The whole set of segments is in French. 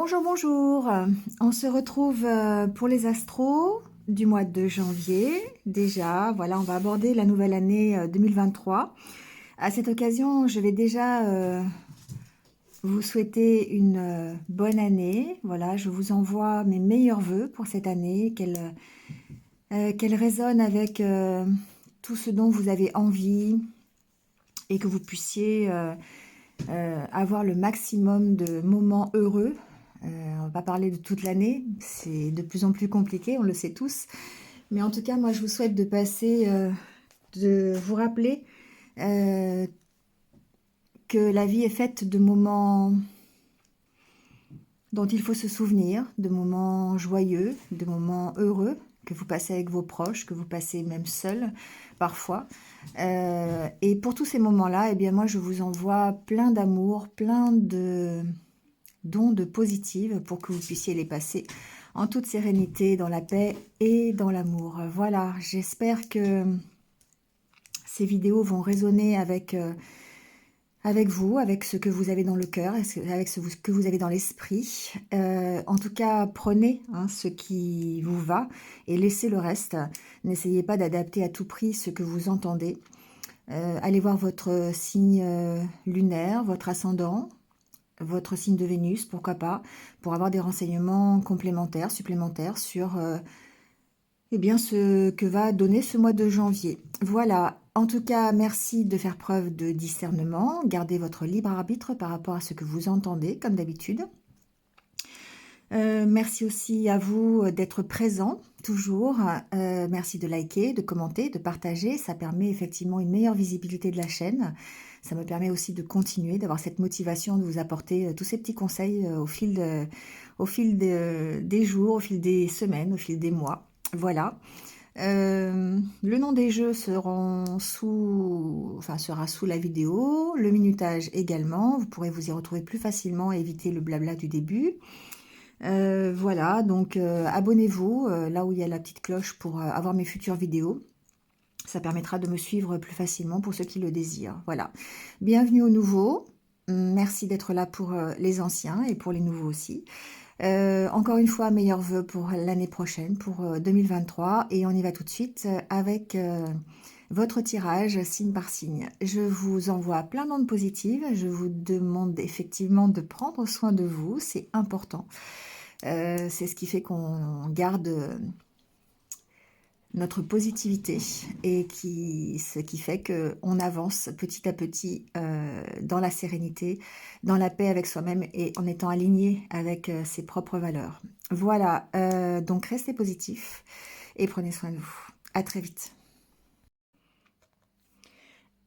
Bonjour, bonjour. On se retrouve pour les astros du mois de janvier. Déjà, voilà, on va aborder la nouvelle année 2023. À cette occasion, je vais déjà vous souhaiter une bonne année. Voilà, je vous envoie mes meilleurs vœux pour cette année, qu'elle résonne avec tout ce dont vous avez envie et que vous puissiez avoir le maximum de moments heureux. On va pas parler de toute l'année, c'est de plus en plus compliqué, on le sait tous. Mais en tout cas, moi, je vous souhaite de passer, de vous rappeler euh, que la vie est faite de moments dont il faut se souvenir, de moments joyeux, de moments heureux que vous passez avec vos proches, que vous passez même seul parfois. Et pour tous ces moments-là, eh bien moi, je vous envoie plein d'amour, plein de d'ondes positives pour que vous puissiez les passer en toute sérénité, dans la paix et dans l'amour. Voilà, j'espère que ces vidéos vont résonner avec vous, avec ce que vous avez dans le cœur, avec ce que vous avez dans l'esprit. En tout cas, prenez ce qui vous va et laissez le reste. N'essayez pas d'adapter à tout prix ce que vous entendez. Allez voir votre signe lunaire, votre ascendant, votre signe de Vénus, pourquoi pas, pour avoir des renseignements complémentaires, supplémentaires sur eh bien, ce que va donner ce mois de janvier. Voilà, en tout cas, merci de faire preuve de discernement, gardez votre libre arbitre par rapport à ce que vous entendez, comme d'habitude. Merci aussi à vous d'être présent, toujours. Merci de liker, de commenter, de partager. Ça permet effectivement une meilleure visibilité de la chaîne. Ça me permet aussi de continuer, d'avoir cette motivation de vous apporter tous ces petits conseils au fil des jours, au fil des semaines, au fil des mois. Voilà. Le nom des jeux sera sous la vidéo, le minutage également. Vous pourrez vous y retrouver plus facilement et éviter le blabla du début. Voilà, donc abonnez-vous là où il y a la petite cloche pour avoir mes futures vidéos. Ça permettra de me suivre plus facilement pour ceux qui le désirent. Voilà. Bienvenue aux nouveaux. Merci d'être là pour les anciens et pour les nouveaux aussi. Encore une fois, meilleurs vœux pour l'année prochaine, pour 2023. Et on y va tout de suite avec votre tirage signe par signe. Je vous envoie plein d'ondes positives. Je vous demande effectivement de prendre soin de vous. C'est important. C'est ce qui fait qu'on garde notre positivité et ce qui fait qu'on avance petit à petit dans la sérénité, dans la paix avec soi-même et en étant aligné avec ses propres valeurs. Voilà, donc restez positifs et prenez soin de vous. À très vite.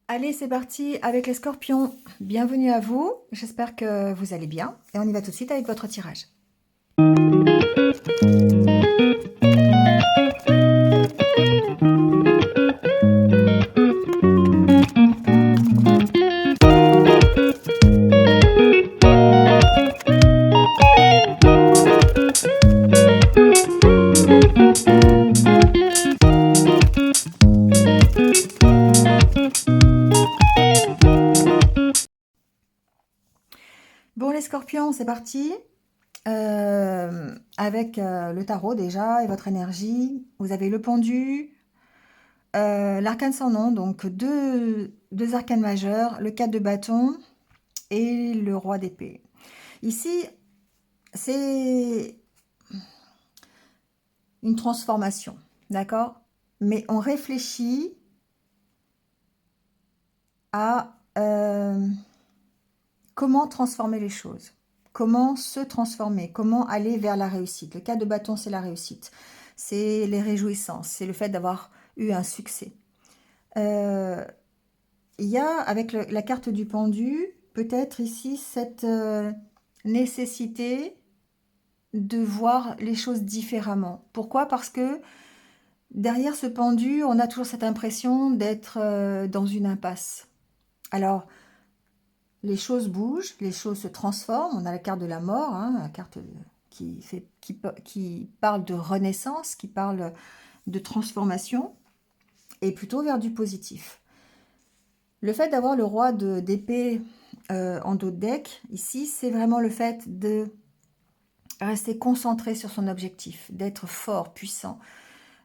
Allez, c'est parti avec les scorpions. Bienvenue à vous. J'espère que vous allez bien. Et on y va tout de suite avec votre tirage. Bon, les scorpions, c'est parti. Avec le tarot déjà et votre énergie, vous avez le pendu, l'arcane sans nom, donc deux arcanes majeurs, le 4 de bâton et le roi d'épée. Ici, c'est une transformation, d'accord? Mais on réfléchit à comment transformer les choses, comment se transformer, comment aller vers la réussite. Le 4 de bâton, c'est la réussite, c'est les réjouissances, c'est le fait d'avoir eu un succès. Il y a, avec la carte du pendu, peut-être ici cette nécessité de voir les choses différemment. Pourquoi? Parce que derrière ce pendu, on a toujours cette impression d'être dans une impasse. Alors, les choses bougent, les choses se transforment. On a la carte de la mort, la carte qui parle de renaissance, qui parle de transformation, et plutôt vers du positif. Le fait d'avoir le roi d'épée en dos de deck, ici, c'est vraiment le fait de rester concentré sur son objectif, d'être fort, puissant,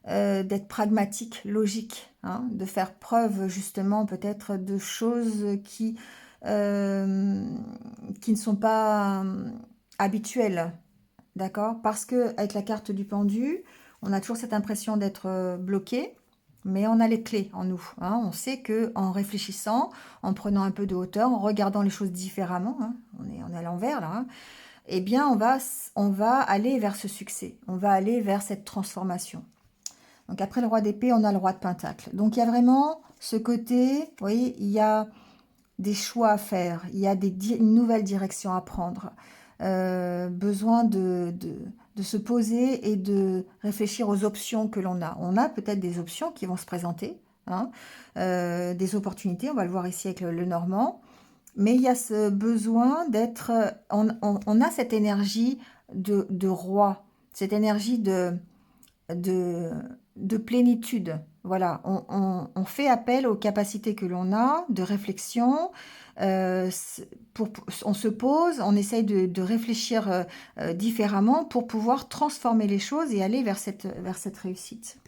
d'être pragmatique, logique, hein, de faire preuve justement peut-être de choses qui ne sont pas habituelles, d'accord? Parce que avec la carte du pendu, on a toujours cette impression d'être bloqué, mais on a les clés en nous, hein. On sait que en réfléchissant, en prenant un peu de hauteur, en regardant les choses différemment, hein, on est à l'envers là, hein, eh bien on va aller vers ce succès, on va aller vers cette transformation. Donc après le roi d'épée, on a le roi de pentacle. Donc il y a vraiment ce côté, vous voyez, il y a des choix à faire, il y a une nouvelle direction à prendre. Besoin de se poser et de réfléchir aux options que l'on a. On a peut-être des options qui vont se présenter, hein, des opportunités, on va le voir ici avec le Normand, mais il y a ce besoin d'être... On a cette énergie de roi, cette énergie de, de plénitude. Voilà, on fait appel aux capacités que l'on a de réflexion. On se pose, on essaye de réfléchir différemment pour pouvoir transformer les choses et aller vers cette réussite.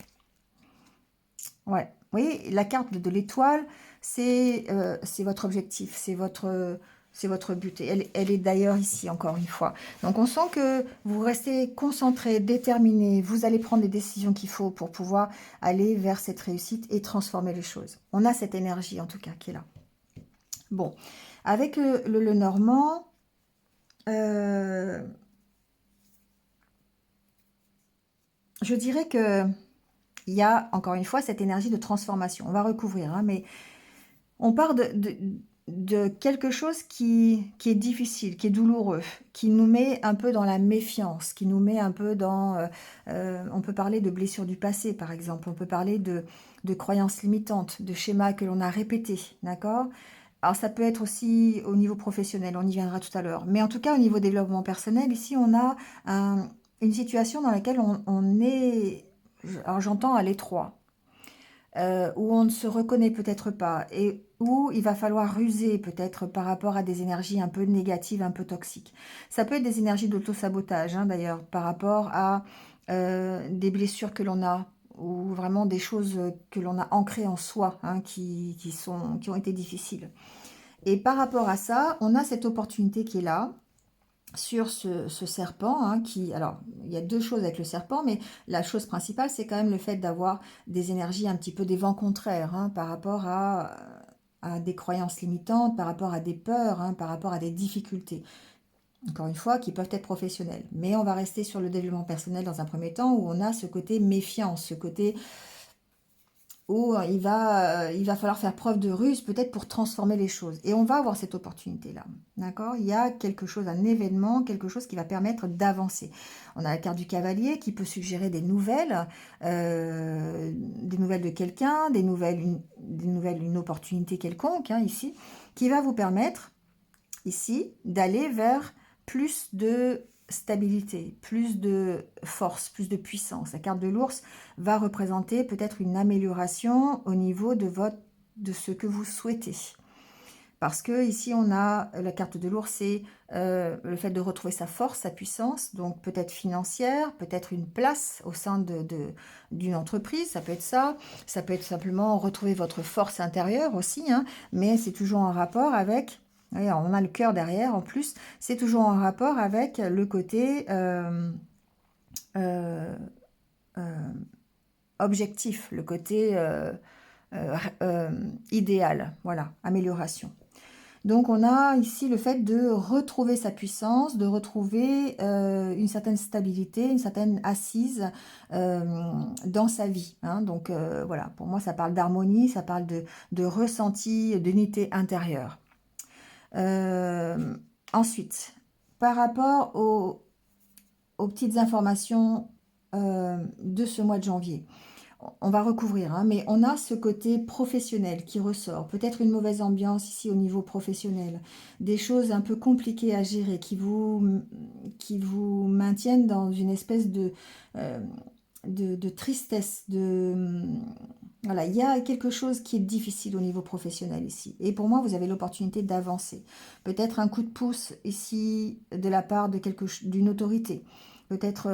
Ouais, vous voyez, la carte de l'étoile, c'est votre objectif, c'est votre but. Et elle est d'ailleurs ici, encore une fois. Donc, on sent que vous restez concentré, déterminé. Vous allez prendre les décisions qu'il faut pour pouvoir aller vers cette réussite et transformer les choses. On a cette énergie, en tout cas, qui est là. Bon, avec le Normand, je dirais que il y a, encore une fois, cette énergie de transformation. On va recouvrir, hein, mais on part de quelque chose qui est difficile, qui est douloureux, qui nous met un peu dans la méfiance, qui nous met un peu dans... on peut parler de blessures du passé, par exemple. On peut parler de croyances limitantes, de schémas que l'on a répétés, d'accord? Alors, ça peut être aussi au niveau professionnel, on y viendra tout à l'heure. Mais en tout cas, au niveau développement personnel, ici, on a une situation dans laquelle on est... Alors, j'entends à l'étroit, où on ne se reconnaît peut-être pas et où il va falloir ruser peut-être par rapport à des énergies un peu négatives, un peu toxiques. Ça peut être des énergies d'auto-sabotage, hein, d'ailleurs, par rapport à des blessures que l'on a ou vraiment des choses que l'on a ancrées en soi, hein, qui ont été difficiles. Et par rapport à ça, on a cette opportunité qui est là, sur ce serpent, hein, alors, il y a deux choses avec le serpent, mais la chose principale, c'est quand même le fait d'avoir des énergies un petit peu des vents contraires, hein, par rapport à des croyances limitantes, par rapport à des peurs, hein, par rapport à des difficultés. Encore une fois, qui peuvent être professionnelles. Mais on va rester sur le développement personnel dans un premier temps, où on a ce côté méfiance, ce côté où il va falloir faire preuve de ruse peut-être pour transformer les choses. Et on va avoir cette opportunité-là. D'accord? Il y a quelque chose, un événement, quelque chose qui va permettre d'avancer. On a la carte du cavalier qui peut suggérer des nouvelles de quelqu'un, une opportunité quelconque, hein, ici, qui va vous permettre, ici, d'aller vers plus de stabilité, plus de force, plus de puissance. La carte de l'ours va représenter peut-être une amélioration au niveau de ce que vous souhaitez. Parce que ici, on a la carte de l'ours, c'est le fait de retrouver sa force, sa puissance, donc peut-être financière, peut-être une place au sein d'une entreprise, ça peut être simplement retrouver votre force intérieure aussi, hein, mais c'est toujours en rapport avec... Oui, on a le cœur derrière en plus, c'est toujours en rapport avec le côté euh, objectif, le côté idéal, voilà, amélioration. Donc on a ici le fait de retrouver sa puissance, de retrouver une certaine stabilité, une certaine assise dans sa vie, hein. Donc voilà, pour moi ça parle d'harmonie, ça parle de ressenti, d'unité intérieure. Ensuite, par rapport aux petites informations de ce mois de janvier, on va recouvrir, hein, mais on a ce côté professionnel qui ressort. Peut-être une mauvaise ambiance ici au niveau professionnel. Des choses un peu compliquées à gérer qui vous maintiennent dans une espèce de tristesse, Voilà, il y a quelque chose qui est difficile au niveau professionnel ici. Et pour moi, vous avez l'opportunité d'avancer. Peut-être un coup de pouce ici de la part de d'une autorité. Peut-être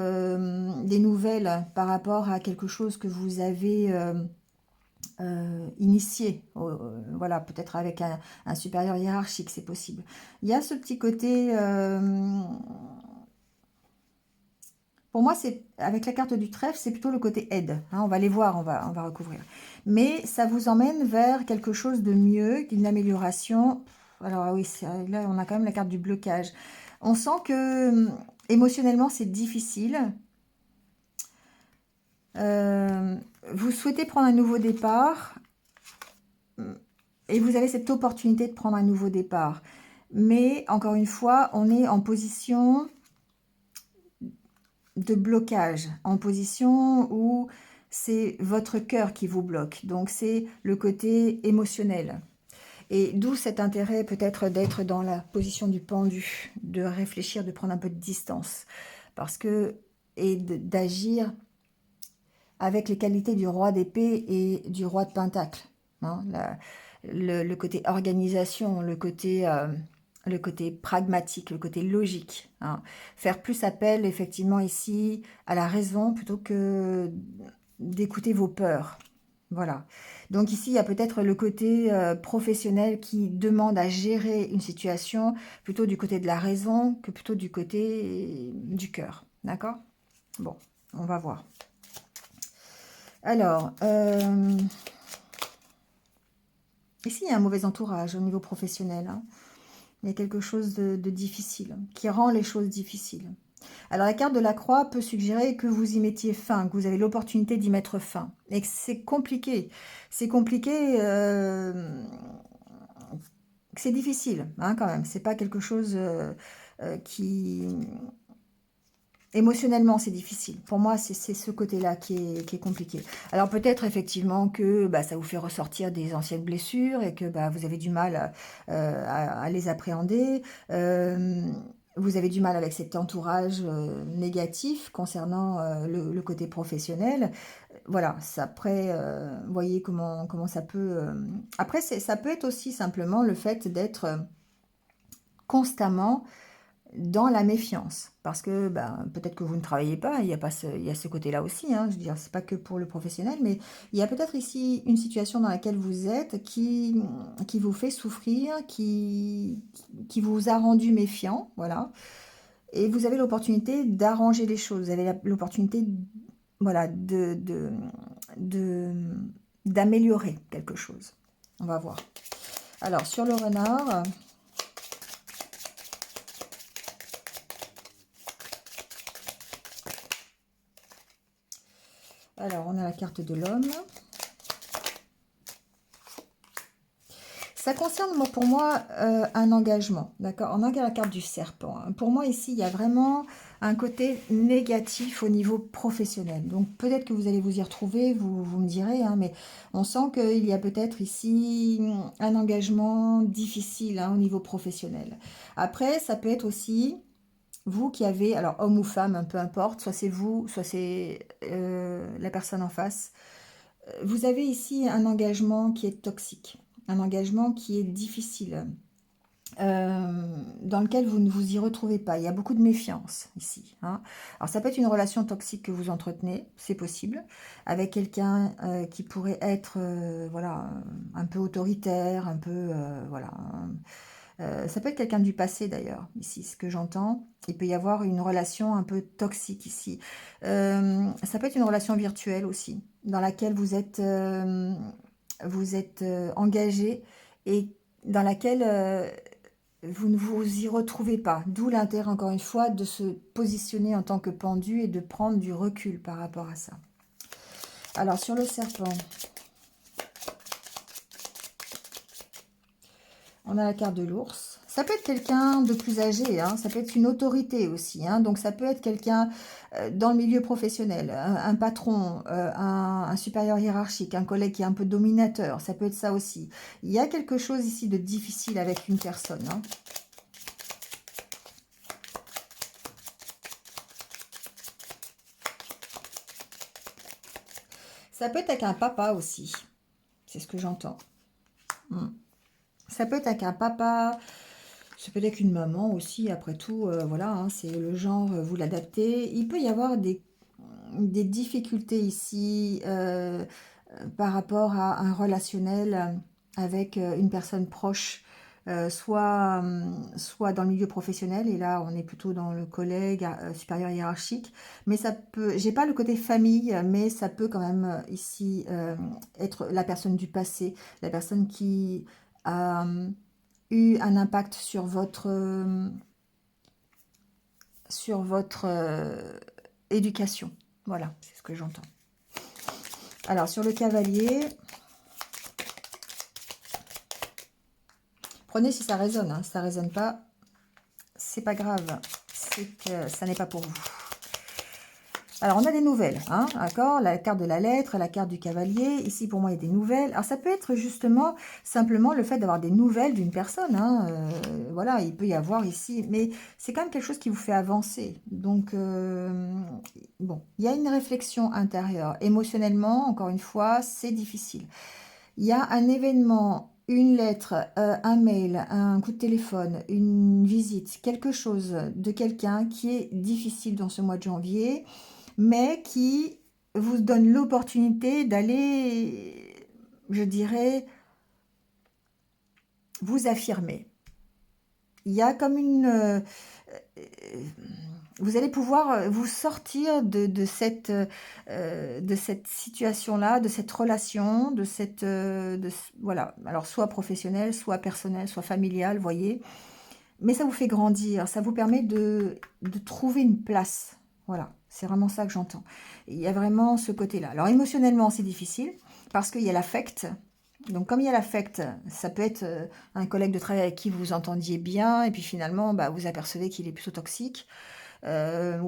des nouvelles par rapport à quelque chose que vous avez initié. Voilà, peut-être avec un supérieur hiérarchique, c'est possible. Il y a ce petit côté... pour moi, c'est avec la carte du trèfle, c'est plutôt le côté aide. Hein, on va les voir, on va recouvrir. Mais ça vous emmène vers quelque chose de mieux, d'une amélioration. Alors ah oui, là, on a quand même la carte du blocage. On sent que émotionnellement, c'est difficile. Euh, vous souhaitez prendre un nouveau départ et vous avez cette opportunité de prendre un nouveau départ. Mais encore une fois, on est en position de blocage, en position où c'est votre cœur qui vous bloque. Donc c'est le côté émotionnel. Et d'où cet intérêt peut-être d'être dans la position du pendu, de réfléchir, de prendre un peu de distance. Parce que, et d'agir avec les qualités du roi d'épée et du roi de pentacle. Hein, le côté organisation, le côté pragmatique, le côté logique. Hein. Faire plus appel effectivement ici à la raison plutôt que d'écouter vos peurs. Voilà. Donc ici, il y a peut-être le côté professionnel qui demande à gérer une situation plutôt du côté de la raison que plutôt du côté du cœur. D'accord? Bon, on va voir. Alors, ici, il y a un mauvais entourage au niveau professionnel. Hein. Il y a quelque chose de difficile, qui rend les choses difficiles. Alors, la carte de la croix peut suggérer que vous y mettiez fin, que vous avez l'opportunité d'y mettre fin. Et que c'est compliqué. C'est compliqué, c'est difficile, hein, quand même. C'est pas quelque chose qui... Émotionnellement, c'est difficile. Pour moi, c'est ce côté-là qui est compliqué. Alors peut-être effectivement que bah, ça vous fait ressortir des anciennes blessures et que bah, vous avez du mal à les appréhender. Vous avez du mal avec cet entourage négatif concernant le côté professionnel. Voilà, après, vous voyez comment ça peut... Après, ça peut être aussi simplement le fait d'être constamment dans la méfiance, parce que ben, peut-être que vous ne travaillez pas, il y a ce côté-là aussi, hein, je veux dire, c'est pas que pour le professionnel, mais il y a peut-être ici une situation dans laquelle vous êtes qui vous fait souffrir, qui vous a rendu méfiant, voilà, et vous avez l'opportunité d'arranger les choses, vous avez l'opportunité, voilà, de, d'améliorer quelque chose. On va voir. Alors, sur le renard... Alors, on a la carte de l'homme. Ça concerne, pour moi, un engagement. D'accord? On a la carte du serpent. Hein. Pour moi, ici, il y a vraiment un côté négatif au niveau professionnel. Donc, peut-être que vous allez vous y retrouver, vous me direz, hein, mais on sent qu'il y a peut-être ici un engagement difficile hein, au niveau professionnel. Après, ça peut être aussi... Vous qui avez, alors homme ou femme, peu importe, soit c'est vous, soit c'est la personne en face, vous avez ici un engagement qui est toxique, un engagement qui est difficile, dans lequel vous ne vous y retrouvez pas. Il y a beaucoup de méfiance ici. Hein. Alors ça peut être une relation toxique que vous entretenez, c'est possible, avec quelqu'un qui pourrait être voilà, un peu autoritaire, un peu... voilà. Ça peut être quelqu'un du passé d'ailleurs, ici, ce que j'entends. Il peut y avoir une relation un peu toxique ici. Ça peut être une relation virtuelle aussi, dans laquelle vous êtes engagé et dans laquelle vous ne vous y retrouvez pas. D'où l'intérêt, encore une fois, de se positionner en tant que pendu et de prendre du recul par rapport à ça. Alors, sur le serpent, on a la carte de l'ours. Ça peut être quelqu'un de plus âgé, hein, ça peut être une autorité aussi. Hein, donc ça peut être quelqu'un dans le milieu professionnel, un patron, un supérieur hiérarchique, un collègue qui est un peu dominateur. Ça peut être ça aussi. Il y a quelque chose ici de difficile avec une personne. Hein. Ça peut être avec un papa aussi. C'est ce que j'entends. Ça peut être avec un papa. Ça peut être avec une maman aussi. Après tout, voilà, hein, c'est le genre, vous l'adaptez. Il peut y avoir des difficultés ici par rapport à un relationnel avec une personne proche, soit dans le milieu professionnel, et là on est plutôt dans le collègue supérieur hiérarchique, mais ça peut, j'ai pas le côté famille, mais ça peut quand même ici être la personne du passé, la personne qui a eu un impact sur votre éducation. Voilà, c'est ce que j'entends. Alors, sur le cavalier, prenez si ça résonne. Hein. Si ça résonne pas, c'est pas grave. C'est que ça n'est pas pour vous. Alors, on a des nouvelles, hein, d'accord? La carte de la lettre, la carte du cavalier. Ici, pour moi, il y a des nouvelles. Alors, ça peut être justement, simplement le fait d'avoir des nouvelles d'une personne. Hein, voilà, il peut y avoir ici. Mais c'est quand même quelque chose qui vous fait avancer. Donc, bon, il y a une réflexion intérieure. Émotionnellement, encore une fois, c'est difficile. Il y a un événement, une lettre, un mail, un coup de téléphone, une visite, quelque chose de quelqu'un qui est difficile dans ce mois de janvier, mais qui vous donne l'opportunité d'aller, je dirais, vous affirmer. Il y a comme vous allez pouvoir vous sortir de cette situation-là, de cette relation, voilà. Alors, soit professionnelle, soit personnelle, soit familiale, voyez. Mais ça vous fait grandir, ça vous permet de trouver une place. Voilà, c'est vraiment ça que j'entends. Il y a vraiment ce côté-là. Alors, émotionnellement, c'est difficile parce qu'il y a l'affect. Donc, comme il y a l'affect, ça peut être un collègue de travail avec qui vous vous entendiez bien, et puis finalement, bah, vous apercevez qu'il est plutôt toxique, ou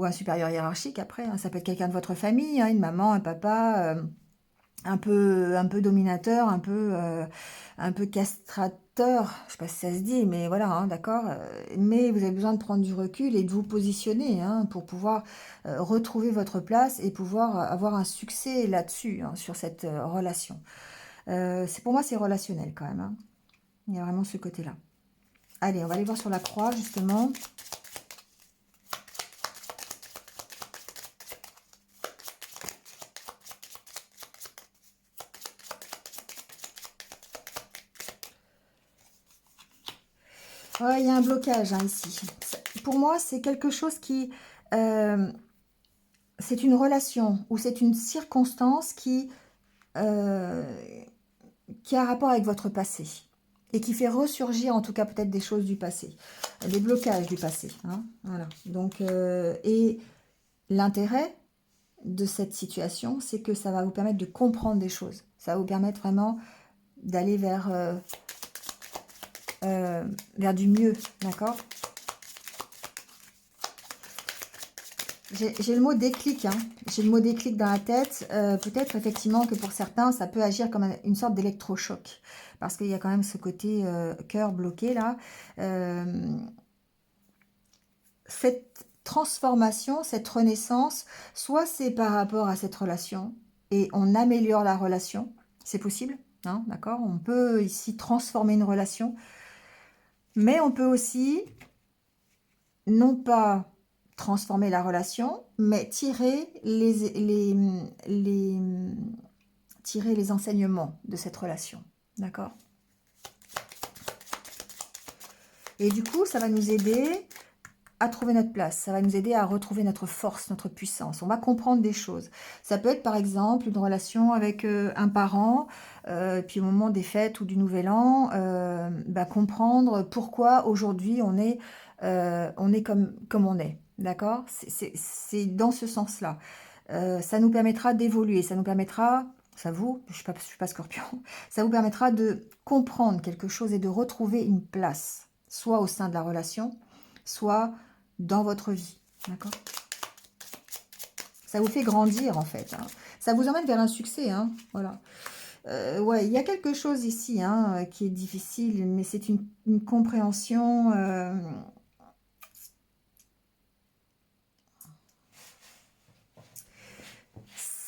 un supérieur hiérarchique après. Hein. Ça peut être quelqu'un de votre famille, hein, une maman, un papa, un peu dominateur, un peu castrateur, je sais pas si ça se dit, mais voilà, hein, d'accord. Mais vous avez besoin de prendre du recul et de vous positionner hein, pour pouvoir retrouver votre place et pouvoir avoir un succès là-dessus, hein, sur cette relation. Pour moi, c'est relationnel quand même. Hein. Il y a vraiment ce côté-là. Allez, on va aller voir sur la croix, justement. Ouais, il y a un blocage hein, ici. Pour moi, c'est quelque chose qui... euh, c'est une relation ou c'est une circonstance euh, qui a rapport avec votre passé et qui fait ressurgir en tout cas peut-être des choses du passé, des blocages du passé. Hein, voilà. Donc, et l'intérêt de cette situation, c'est que ça va vous permettre de comprendre des choses. Ça va vous permettre vraiment d'aller vers du mieux, d'accord? J'ai le mot déclic, hein. J'ai le mot déclic dans la tête. Peut-être effectivement que pour certains, ça peut agir comme une sorte d'électrochoc. Parce qu'il y a quand même ce côté cœur bloqué là. Cette transformation, cette renaissance, soit c'est par rapport à cette relation et on améliore la relation. C'est possible, hein, d'accord? On peut ici transformer une relation. Mais on peut aussi non pas transformer la relation, mais tirer les enseignements de cette relation. D'accord? Et du coup, ça va nous aider à trouver notre place. Ça va nous aider à retrouver notre force, notre puissance. On va comprendre des choses. Ça peut être par exemple une relation avec un parent, puis au moment des fêtes ou du Nouvel An, comprendre pourquoi aujourd'hui on est comme on est. D'accord? C'est dans ce sens-là. Ça nous permettra d'évoluer, ça nous permettra, ça vous, je suis pas scorpion, ça vous permettra de comprendre quelque chose et de retrouver une place, soit au sein de la relation, soit dans votre vie. D'accord? Ça vous fait grandir en fait. Hein. Ça vous emmène vers un succès. Hein. Voilà. Ouais, il y a quelque chose ici hein, qui est difficile, mais c'est une compréhension.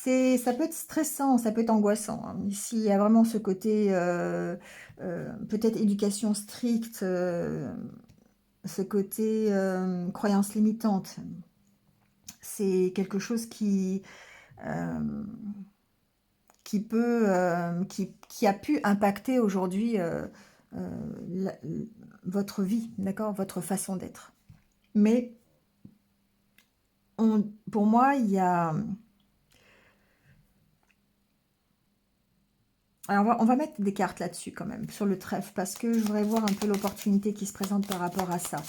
Ça peut être stressant, ça peut être angoissant, hein. Ici, il y a vraiment ce côté, peut-être éducation stricte, ce côté croyance limitante. C'est quelque chose euh, qui a pu impacter aujourd'hui la- votre vie, d'accord, votre façon d'être. Mais pour moi, il y a... Alors, on va mettre des cartes là-dessus quand même, sur le trèfle, parce que je voudrais voir un peu l'opportunité qui se présente par rapport à ça.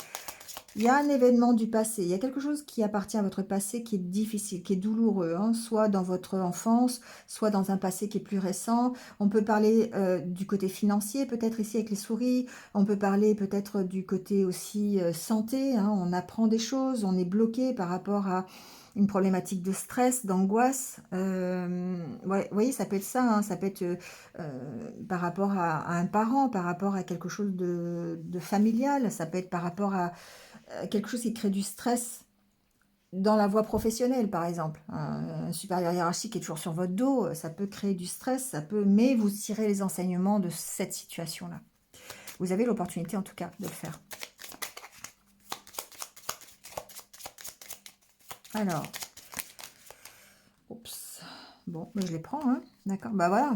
Il y a un événement du passé, il y a quelque chose qui appartient à votre passé qui est difficile, qui est douloureux, hein, soit dans votre enfance, soit dans un passé qui est plus récent. On peut parler du côté financier, peut-être ici avec les souris. On peut parler peut-être du côté aussi santé, hein, on apprend des choses, on est bloqué par rapport à une problématique de stress, d'angoisse. Ouais, vous voyez, ça peut être ça, hein, ça peut être par rapport à un parent, par rapport à quelque chose de familial, ça peut être par rapport à quelque chose qui crée du stress dans la voie professionnelle, par exemple. Un supérieur hiérarchique qui est toujours sur votre dos, ça peut créer du stress, ça peut, mais vous tirez les enseignements de cette situation-là. Vous avez l'opportunité, en tout cas, de le faire. Alors, oups, bon, mais je les prends, hein, d'accord, bah voilà.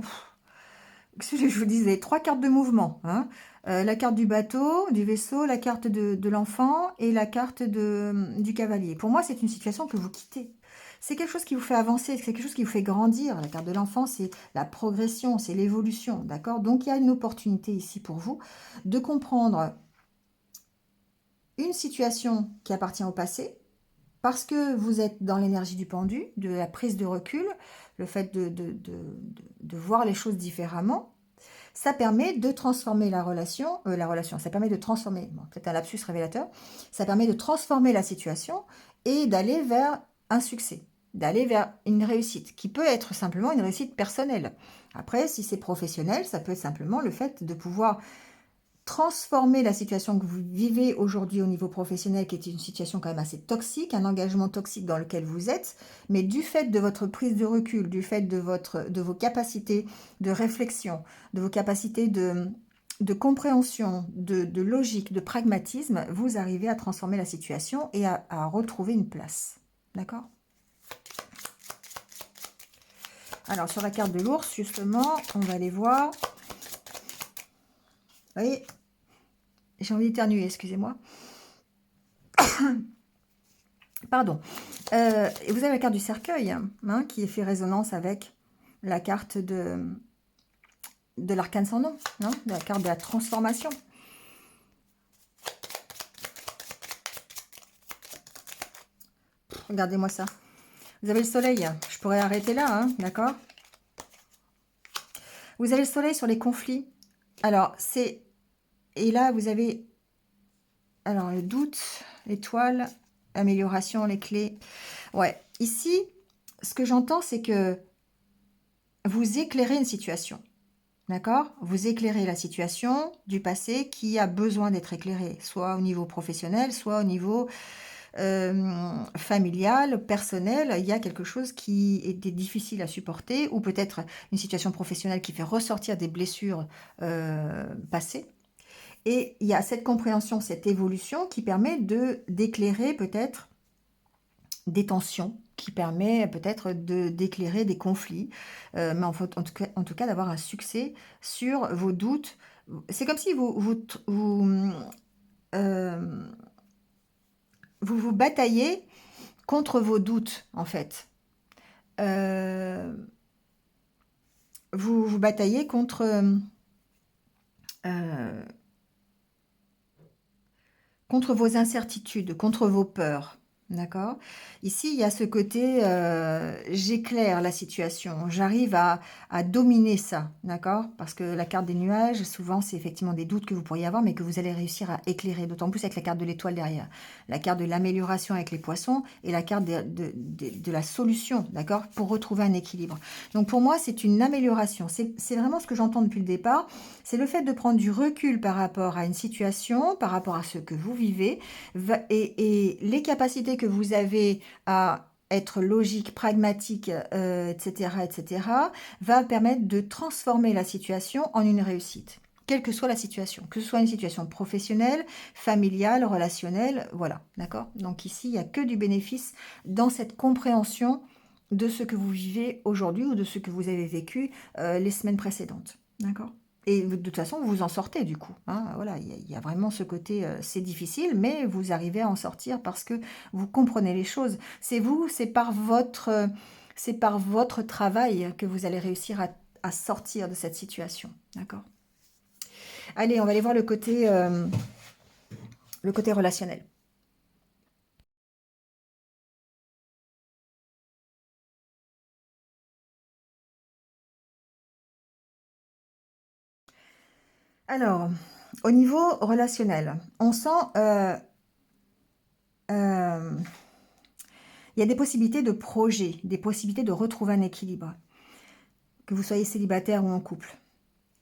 Qu'est-ce que je vous disais, 3 cartes de mouvement, hein. La carte du bateau, du vaisseau, la carte de l'enfant et la carte du cavalier. Pour moi, c'est une situation que vous quittez. C'est quelque chose qui vous fait avancer, c'est quelque chose qui vous fait grandir. La carte de l'enfant, c'est la progression, c'est l'évolution, d'accord? Donc, il y a une opportunité ici pour vous de comprendre une situation qui appartient au passé, parce que vous êtes dans l'énergie du pendu, de la prise de recul, le fait de voir les choses différemment. Ça permet de transformer ça permet de transformer, bon, peut-être un lapsus révélateur, ça permet de transformer la situation et d'aller vers un succès, d'aller vers une réussite, qui peut être simplement une réussite personnelle. Après, si c'est professionnel, ça peut être simplement le fait de pouvoir transformer la situation que vous vivez aujourd'hui au niveau professionnel, qui est une situation quand même assez toxique, un engagement toxique dans lequel vous êtes, mais du fait de votre prise de recul, du fait de vos capacités de réflexion, de vos capacités de compréhension, de logique, de pragmatisme, vous arrivez à transformer la situation et à retrouver une place. D'accord? Alors, sur la carte de l'ours, justement, on va aller voir. Vous voyez, j'ai envie d'éternuer, excusez-moi. Pardon. Et vous avez la carte du cercueil, hein, qui fait résonance avec la carte de l'arcane sans nom, hein, de la carte de la transformation. Regardez-moi ça. Vous avez le soleil. Je pourrais arrêter là, hein, d'accord? Vous avez le soleil sur les conflits. Alors, c'est... Et là, vous avez... Alors, le doute, l'étoile, amélioration, les clés. Ouais, ici, ce que j'entends, c'est que vous éclairez une situation. D'accord? Vous éclairez la situation du passé qui a besoin d'être éclairée, soit au niveau professionnel, soit au niveau familial, personnel. Il y a quelque chose qui était difficile à supporter, ou peut-être une situation professionnelle qui fait ressortir des blessures passées. Et il y a cette compréhension, cette évolution qui permet d'éclairer peut-être des tensions, qui permet peut-être d'éclairer des conflits, mais en tout cas d'avoir un succès sur vos doutes. C'est comme si euh, vous bataillez contre vos doutes, en fait. Euh, vous bataillez euh, contre vos incertitudes, contre vos peurs. D'accord? Ici, il y a ce côté, j'éclaire la situation, j'arrive à dominer ça, d'accord? Parce que la carte des nuages, souvent, c'est effectivement des doutes que vous pourriez avoir, mais que vous allez réussir à éclairer, d'autant plus avec la carte de l'étoile derrière. La carte de l'amélioration avec les poissons et la carte de la solution, d'accord? Pour retrouver un équilibre. Donc pour moi, c'est une amélioration. C'est vraiment ce que j'entends depuis le départ. C'est le fait de prendre du recul par rapport à une situation, par rapport à ce que vous vivez, et les capacités que vous avez à être logique, pragmatique, etc., etc., va permettre de transformer la situation en une réussite, quelle que soit la situation, que ce soit une situation professionnelle, familiale, relationnelle, voilà, d'accord? Donc ici, il n'y a que du bénéfice dans cette compréhension de ce que vous vivez aujourd'hui ou de ce que vous avez vécu les semaines précédentes, d'accord? Et de toute façon, vous vous en sortez du coup, hein, voilà, il y a vraiment ce côté, c'est difficile, mais vous arrivez à en sortir parce que vous comprenez les choses. C'est vous, c'est par votre travail que vous allez réussir à sortir de cette situation. D'accord? Allez, on va aller voir le côté relationnel. Alors, au niveau relationnel, on sent, euh, il y a des possibilités de projet, des possibilités de retrouver un équilibre, que vous soyez célibataire ou en couple.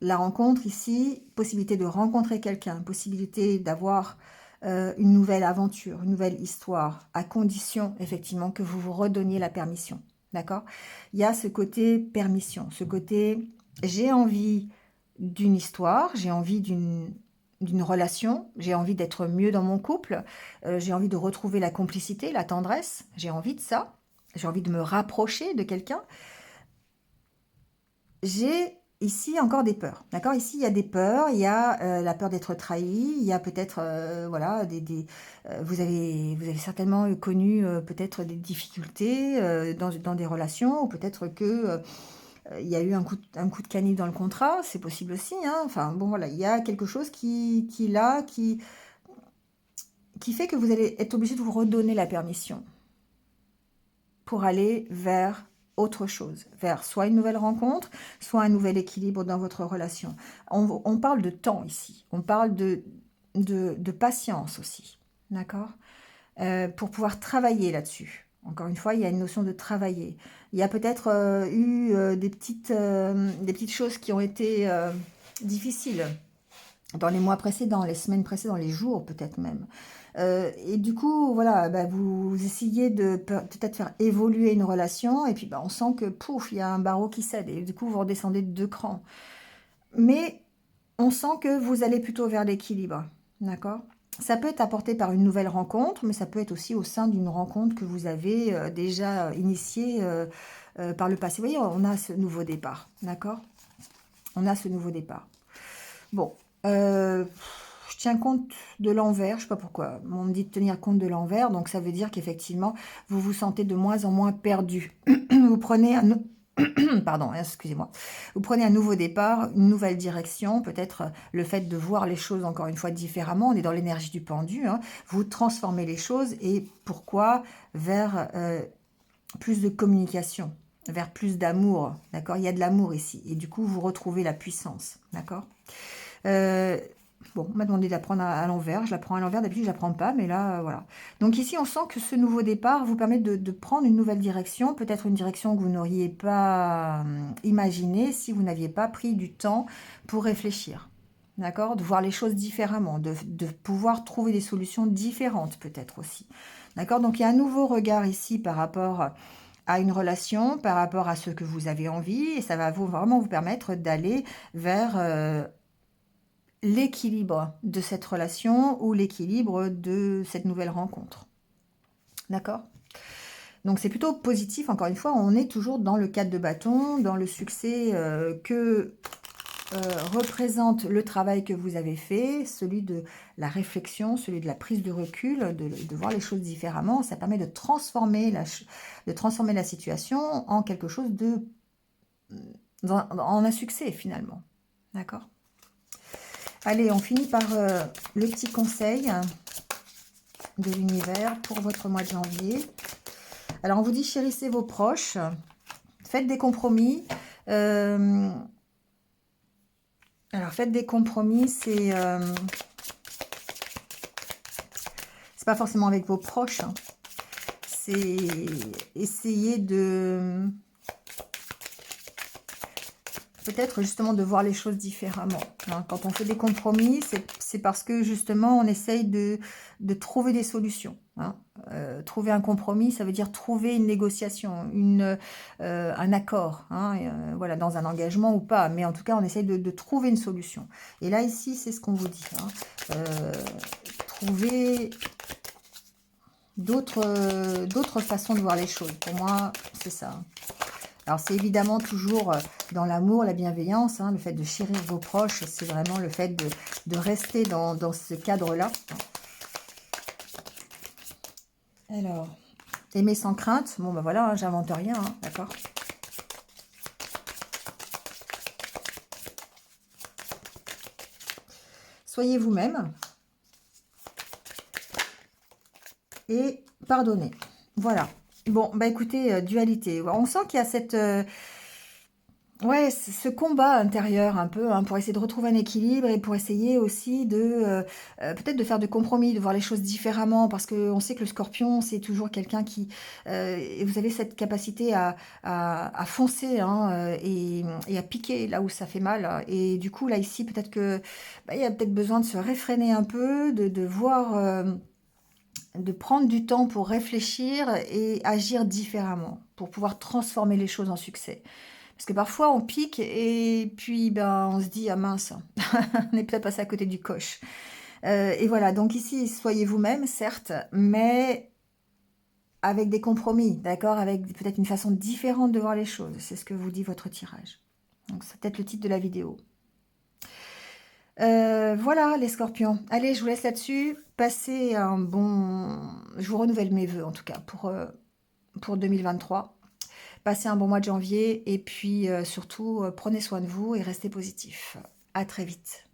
La rencontre ici, possibilité de rencontrer quelqu'un, possibilité d'avoir une nouvelle aventure, une nouvelle histoire, à condition effectivement que vous vous redonniez la permission. D'accord? Il y a ce côté permission, ce côté j'ai envie d'une histoire, j'ai envie d'une relation, j'ai envie d'être mieux dans mon couple, j'ai envie de retrouver la complicité, la tendresse, j'ai envie de ça, j'ai envie de me rapprocher de quelqu'un. J'ai ici encore des peurs, d'accord? Ici, il y a des peurs, il y a la peur d'être trahi, il y a peut-être, voilà, vous avez certainement connu peut-être des difficultés dans des relations, ou peut-être que il y a eu un coup de canif dans le contrat, c'est possible aussi, hein. Enfin, bon, voilà, il y a quelque chose qui fait que vous allez être obligé de vous redonner la permission pour aller vers autre chose, vers soit une nouvelle rencontre, soit un nouvel équilibre dans votre relation. On parle de temps ici, on parle de patience aussi, d'accord? Pour pouvoir travailler là-dessus. Encore une fois, il y a une notion de travailler. Il y a peut-être eu des petites choses qui ont été difficiles dans les mois précédents, les semaines précédentes, les jours peut-être même. Et du coup, voilà, bah, vous essayez de peut-être faire évoluer une relation, et puis bah, on sent que pouf, il y a un barreau qui cède, et du coup vous redescendez de 2 crans. Mais on sent que vous allez plutôt vers l'équilibre, d'accord? Ça peut être apporté par une nouvelle rencontre, mais ça peut être aussi au sein d'une rencontre que vous avez déjà initiée par le passé. Vous voyez, on a ce nouveau départ, d'accord? On a ce nouveau départ. Bon, je tiens compte de l'envers, je sais pas pourquoi. On me dit de tenir compte de l'envers, donc ça veut dire qu'effectivement, vous vous sentez de moins en moins perdu. Vous prenez un... Pardon, excusez-moi. Vous prenez un nouveau départ, une nouvelle direction, peut-être le fait de voir les choses encore une fois différemment. On est dans l'énergie du pendu, hein. Vous transformez les choses et pourquoi vers plus de communication, vers plus d'amour, d'accord? Il y a de l'amour ici et du coup vous retrouvez la puissance, d'accord? Euh, bon, on m'a demandé d'apprendre à l'envers. Je l'apprends à l'envers. D'habitude, je l'apprends pas, mais là, voilà. Donc ici, on sent que ce nouveau départ vous permet de prendre une nouvelle direction, peut-être une direction que vous n'auriez pas imaginée si vous n'aviez pas pris du temps pour réfléchir. D'accord? De voir les choses différemment, de pouvoir trouver des solutions différentes peut-être aussi. D'accord? Donc il y a un nouveau regard ici par rapport à une relation, par rapport à ce que vous avez envie, et ça va vraiment vous permettre d'aller vers l'équilibre de cette relation ou l'équilibre de cette nouvelle rencontre. D'accord? Donc c'est plutôt positif, encore une fois, on est toujours dans le cadre de bâton, dans le succès que représente le travail que vous avez fait, celui de la réflexion, celui de la prise de recul, de voir les choses différemment. Ça permet de transformer la situation en quelque chose en un succès finalement. D'accord? Allez, on finit par le petit conseil de l'univers pour votre mois de janvier. Alors, on vous dit chérissez vos proches, faites des compromis. Alors, faites des compromis, c'est pas forcément avec vos proches, hein. C'est essayer de peut-être justement de voir les choses différemment, hein. Quand on fait des compromis, c'est parce que justement on essaye de trouver des solutions, hein. Trouver un compromis, ça veut dire trouver une négociation, un accord, hein, voilà, dans un engagement ou pas, mais en tout cas on essaye de trouver une solution. Et là ici c'est ce qu'on vous dit, hein. Trouver d'autres façons de voir les choses. Pour moi c'est ça, hein. Alors, c'est évidemment toujours dans l'amour, la bienveillance, hein, le fait de chérir vos proches, c'est vraiment le fait de rester dans ce cadre-là. Alors, aimer sans crainte, bon ben voilà, hein, j'invente rien, hein, d'accord. Soyez vous-même et pardonnez. Voilà. Bon, bah écoutez, dualité. On sent qu'il y a cette... ouais, ce combat intérieur un peu, hein, pour essayer de retrouver un équilibre et pour essayer aussi peut-être de faire de compromis, de voir les choses différemment, parce qu'on sait que le scorpion, c'est toujours quelqu'un qui... et vous avez cette capacité à foncer, hein, et à piquer là où ça fait mal. Et du coup, là, ici, peut-être que bah, il y a peut-être besoin de se réfréner un peu, de voir... de prendre du temps pour réfléchir et agir différemment, pour pouvoir transformer les choses en succès. Parce que parfois on pique et puis ben on se dit ah mince, on est peut-être passé à côté du coche. Et voilà, donc ici soyez vous-même certes, mais avec des compromis, d'accord, avec peut-être une façon différente de voir les choses. C'est ce que vous dit votre tirage. Donc c'est peut-être le titre de la vidéo. Voilà les scorpions. Allez, je vous laisse là-dessus. Passez un bon... Je vous renouvelle mes vœux en tout cas pour 2023. Passez un bon mois de janvier et puis surtout, prenez soin de vous et restez positif. À très vite.